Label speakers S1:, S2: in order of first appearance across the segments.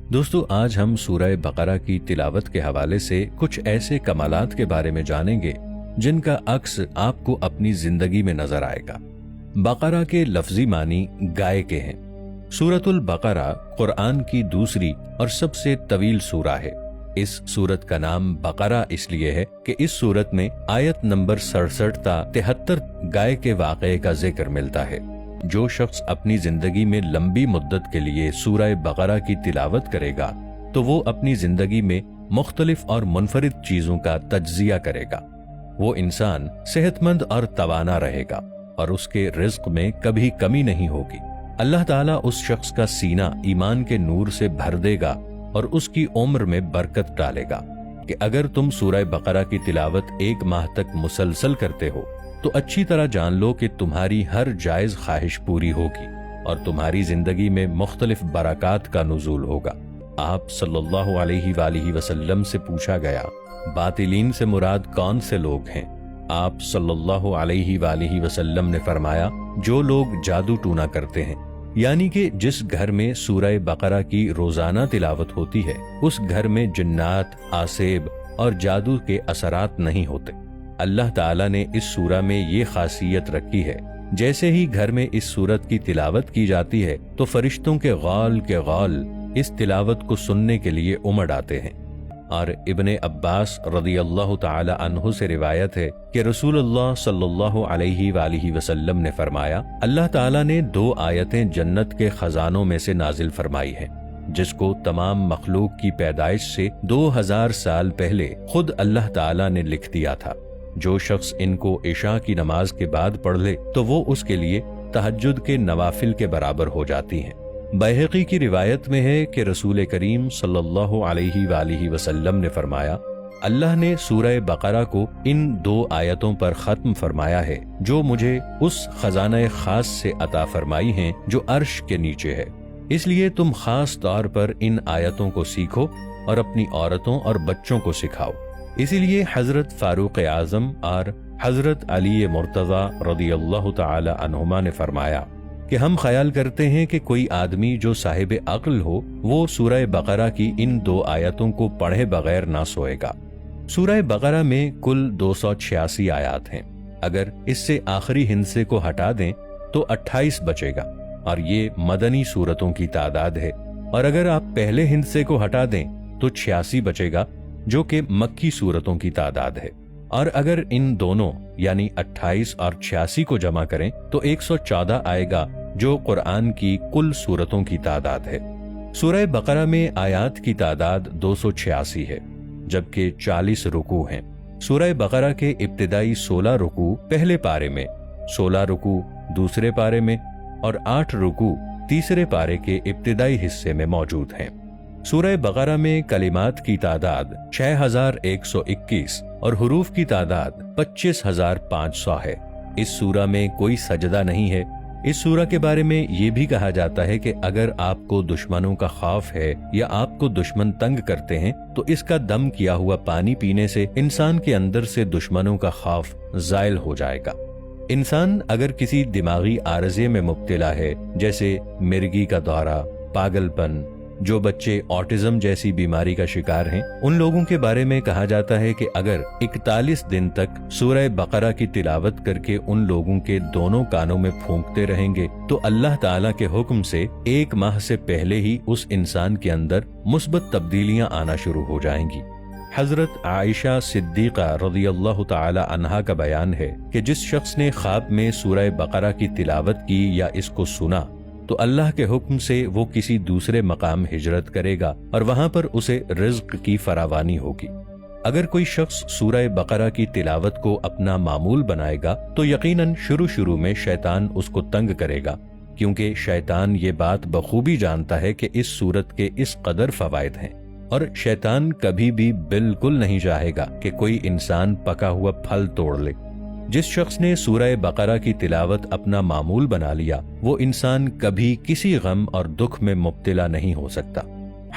S1: दोस्तों, आज हम सूरह बकरा की तिलावत के हवाले से कुछ ऐसे कमालात के बारे में जानेंगे जिनका अक्स आपको अपनी जिंदगी में नजर आएगा। बकरा के लफ्जी मानी गाय के हैं। सूरतुल बकरा कुरान की दूसरी और सबसे तवील सूरा है। इस सूरत का नाम बकरा इसलिए है कि इस सूरत में आयत नंबर 67 ता 73 गाय के वाक़े का जिक्र मिलता है। जो शख्स अपनी जिंदगी में लंबी मुद्दत के लिए सूरह बकरा की तिलावत करेगा तो वो अपनी जिंदगी में मुख्तलिफ और मुनफरिद चीजों का तज्जिया करेगा। वो इंसान सेहतमंद और तवाना रहेगा और उसके रिज्क में कभी कमी नहीं होगी। अल्लाह ताला उस शख्स का सीना ईमान के नूर से भर देगा और उसकी उम्र में बरकत डालेगा कि अगर तुम सूरह बकरा की तिलावत 1 माह तक मुसलसल करते हो तो अच्छी तरह जान लो कि तुम्हारी हर जायज ख्वाहिश पूरी होगी और तुम्हारी जिंदगी में मुख्तलिफ बरक़ात का नुज़ूल होगा। आप सल्लल्लाहु अलैहि वसल्लम से पूछा गया, बातिलीन से मुराद कौन से लोग हैं? आप सल्लल्लाहु अलैहि वसल्लम ने फरमाया, जो लोग जादू टूना करते हैं, यानी कि जिस घर में सूरह बकरा की रोजाना तिलावत होती है उस घर में जिन्नात, आसेब और जादू के असरात नहीं होते। अल्लाह ताला ने इस सूरा में ये खासियत रखी है, जैसे ही घर में इस सूरत की तिलावत की जाती है तो फरिश्तों के गौल इस तिलावत को सुनने के लिए उमड़ आते हैं। और इब्ने अब्बास रदियल्लाहु ताला अन्हु से रिवायत है कि रसूलुल्लाह सल्लल्लाहु अलैहि वसल्लम ने फरमाया, अल्लाह ताला ने 2 आयतें जन्नत के खजानों में से नाजिल फरमाई हैं, जिसको तमाम मखलूक की पैदाइश से 2000 साल पहले खुद अल्लाह ताला ने लिख दिया था। जो शख्स इनको इशा की नमाज के बाद पढ़ ले तो वो उसके लिए तहज्जुद के नवाफिल के बराबर हो जाती हैं। बैहक़ी की रिवायत में है कि रसूल करीम सल्लल्लाहु अलैहि वसल्लम ने फरमाया, अल्लाह ने सूरह बकरा को इन 2 आयतों पर खत्म फरमाया है जो मुझे उस खजाना खास से अता फरमाई हैं जो अर्श के नीचे है। इसलिए तुम खास तौर पर इन आयतों को सीखो और अपनी औरतों और बच्चों को सिखाओ। इसीलिए हजरत फारूक आजम और हजरत अली मुर्तजा रदियल्लाहु ताला अन्हुमा ने फरमाया कि हम ख्याल करते हैं कि कोई आदमी जो साहिब अक्ल हो वो सूरह बकरा की इन 2 आयतों को पढ़े बगैर ना सोएगा। सूरह बकरा में कुल 286 आयत हैं। अगर इससे आखिरी हिस्से को हटा दें तो 28 बचेगा और ये मदनी सूरतों की तादाद है। और अगर आप पहले हिस्से को हटा दें तो 86 बचेगा जो कि मक्की सूरतों की तादाद है। और अगर इन दोनों यानी 28 और 86 को जमा करें तो 114 आएगा जो कुरान की कुल सूरतों की तादाद है। सूरह बकरा में आयात की तादाद 286 है, जबकि 40 रुकू हैं। सूरह बकरा के इब्तिदाई 16 रुकू पहले पारे में, 16 रुकू दूसरे पारे में और 8 रुकू तीसरे पारे के इब्तिदाई हिस्से में मौजूद हैं। सूरह बकरा में कलिमात की तादाद 6121 और हुरूफ की तादाद 25500 है। इस सूरा में कोई सजदा नहीं है। इस सूरा के बारे में ये भी कहा जाता है कि अगर आपको दुश्मनों का खौफ है या आपको दुश्मन तंग करते हैं तो इसका दम किया हुआ पानी पीने से इंसान के अंदर से दुश्मनों का खौफ जायल हो जाएगा। इंसान अगर किसी दिमागी आरज़े में मुब्तला है, जैसे मिर्गी का दौरा, पागलपन, जो बच्चे ऑटिज्म जैसी बीमारी का शिकार हैं, उन लोगों के बारे में कहा जाता है कि अगर 41 दिन तक सूरह बकरा की तिलावत करके उन लोगों के दोनों कानों में फूंकते रहेंगे तो अल्लाह ताला के हुक्म से 1 माह से पहले ही उस इंसान के अंदर मुस्बत तब्दीलियां आना शुरू हो जाएंगी। हजरत आयशा सिद्दीक़ा रज़ियल्लाहु ताला अन्हा का बयान है कि जिस शख्स ने ख्वाब में सूरह बकरा की तिलावत की या इसको सुना तो अल्लाह के हुक्म से वो किसी दूसरे मकाम हिजरत करेगा और वहां पर उसे रिज्क की फरावानी होगी। अगर कोई शख्स सूरह बकरा की तिलावत को अपना मामूल बनाएगा तो यकीनन शुरू में शैतान उसको तंग करेगा, क्योंकि शैतान ये बात बखूबी जानता है कि इस सूरत के इस कदर फवायद हैं और शैतान कभी भी बिल्कुल नहीं चाहेगा कि कोई इंसान पका हुआ फल तोड़ ले। जिस शख्स ने सूरह बकरा की तिलावत अपना मामूल बना लिया वो इंसान कभी किसी गम और दुख में मुब्तला नहीं हो सकता।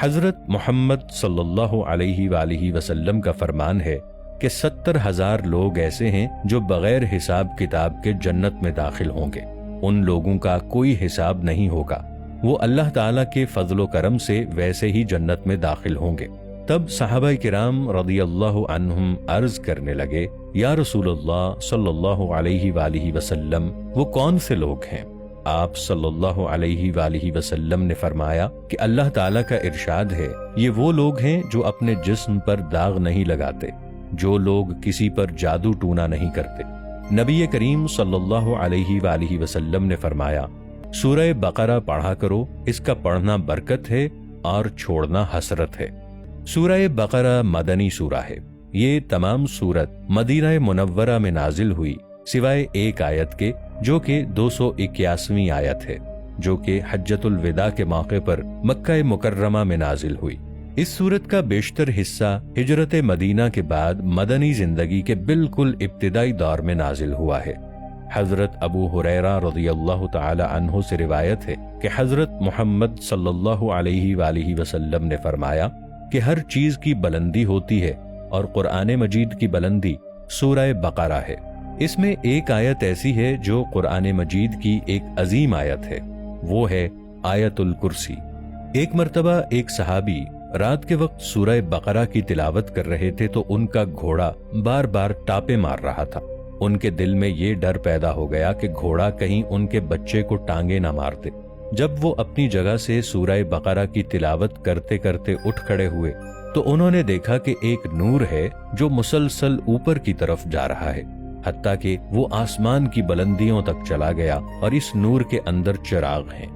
S1: हजरत मोहम्मद सल्लल्लाहु अलैहि वसल्लम का फरमान है कि 70,000 लोग ऐसे हैं जो बगैर हिसाब किताब के जन्नत में दाखिल होंगे। उन लोगों का कोई हिसाब नहीं होगा। وہ اللہ تعالیٰ کے فضل و کرم سے ویسے ہی جنت میں داخل ہوں گے۔ تب صحابہ کرام رضی اللہ عنہم عرض کرنے لگے، یا رسول اللہ صلی اللہ علیہ وآلہ وسلم، وہ کون سے لوگ ہیں؟ آپ صلی اللہ علیہ وآلہ وسلم نے فرمایا کہ اللہ تعالیٰ کا ارشاد ہے، یہ وہ لوگ ہیں جو اپنے جسم پر داغ نہیں لگاتے، جو لوگ کسی پر جادو ٹونا نہیں کرتے۔ نبی کریم صلی اللہ علیہ وآلہ وسلم نے فرمایا، سورہ بقرہ پڑھا کرو، اس کا پڑھنا برکت ہے اور چھوڑنا حسرت ہے۔ سورہ بقرہ مدنی سورہ ہے۔ یہ تمام سورت مدینہ منورہ میں نازل ہوئی، سوائے ایک آیت کے جو کہ 281ویں آیت ہے، جو کہ حجۃ الوداع کے موقع پر مکہ مکرمہ میں نازل ہوئی۔ اس سورت کا بیشتر حصہ ہجرت مدینہ کے بعد مدنی زندگی کے بالکل ابتدائی دور میں نازل ہوا ہے۔ حضرت ابو ہریرہ رضی اللہ تعالی عنہ سے روایت ہے کہ حضرت محمد صلی اللہ علیہ وآلہ وسلم نے فرمایا کہ ہر چیز کی بلندی ہوتی ہے اور قرآن مجید کی بلندی سورہ بقرہ ہے۔ اس میں ایک آیت ایسی ہے جو قرآن مجید کی ایک عظیم آیت ہے، وہ ہے آیت الکرسی۔ ایک مرتبہ ایک صحابی رات کے وقت سورہ بقرہ کی تلاوت کر رہے تھے تو ان کا گھوڑا بار بار ٹاپے مار رہا تھا۔ ان کے دل میں یہ ڈر پیدا ہو گیا کہ گھوڑا کہیں ان کے بچے کو ٹانگے نہ مار دے۔ جب وہ اپنی جگہ سے سورہ بقرہ کی تلاوت کرتے کرتے اٹھ کھڑے ہوئے تو انہوں نے دیکھا کہ ایک نور ہے جو مسلسل اوپر کی طرف جا رہا ہے، حتیٰ کہ وہ آسمان کی بلندیوں تک چلا گیا اور اس نور کے اندر چراغ ہیں۔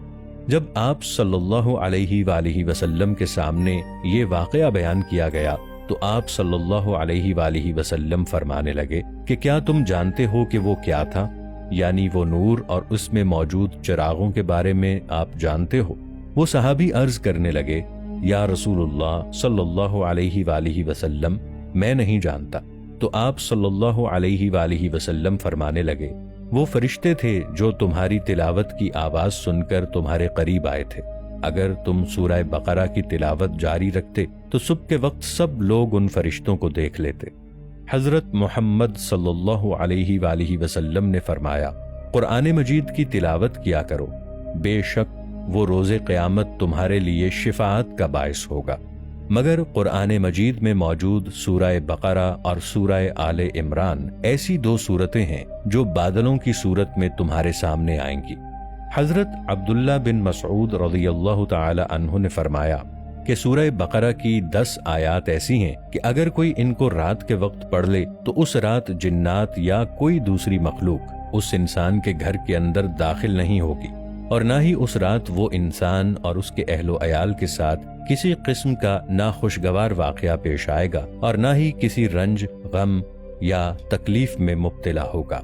S1: جب آپ صلی اللہ علیہ وآلہ وسلم کے سامنے یہ واقعہ بیان کیا گیا تو آپ صلی اللہ علیہ وآلہ وسلم فرمانے لگے کہ کیا تم جانتے ہو کہ وہ کیا تھا؟ یعنی وہ نور اور اس میں موجود چراغوں کے بارے میں آپ جانتے ہو؟ وہ صحابی عرض کرنے لگے، یا رسول اللہ صلی اللہ علیہ وآلہ وسلم، میں نہیں جانتا۔ تو آپ صلی اللہ علیہ وآلہ وسلم فرمانے لگے، وہ فرشتے تھے جو تمہاری تلاوت کی آواز سن کر تمہارے قریب آئے تھے۔ اگر تم سورہ بقرہ کی تلاوت جاری رکھتے تو صبح کے وقت سب لوگ ان فرشتوں کو دیکھ لیتے۔ حضرت محمد صلی اللہ علیہ وآلہ وسلم نے فرمایا، قرآن مجید کی تلاوت کیا کرو، بے شک وہ روز قیامت تمہارے لیے شفاعت کا باعث ہوگا۔ مگر قرآن مجید میں موجود سورہ بقرہ اور سورہ آل عمران ایسی دو صورتیں ہیں جو بادلوں کی صورت میں تمہارے سامنے آئیں گی۔ حضرت عبداللہ بن مسعود رضی اللہ تعالی عنہ نے فرمایا کہ سورہ بقرہ کی 10 آیات ایسی ہیں کہ اگر کوئی ان کو رات کے وقت پڑھ لے تو اس رات جنات یا کوئی دوسری مخلوق اس انسان کے گھر کے اندر داخل نہیں ہوگی، اور نہ ہی اس رات وہ انسان اور اس کے اہل و عیال کے ساتھ کسی قسم کا ناخوشگوار واقعہ پیش آئے گا، اور نہ ہی کسی رنج، غم یا تکلیف میں مبتلا ہوگا۔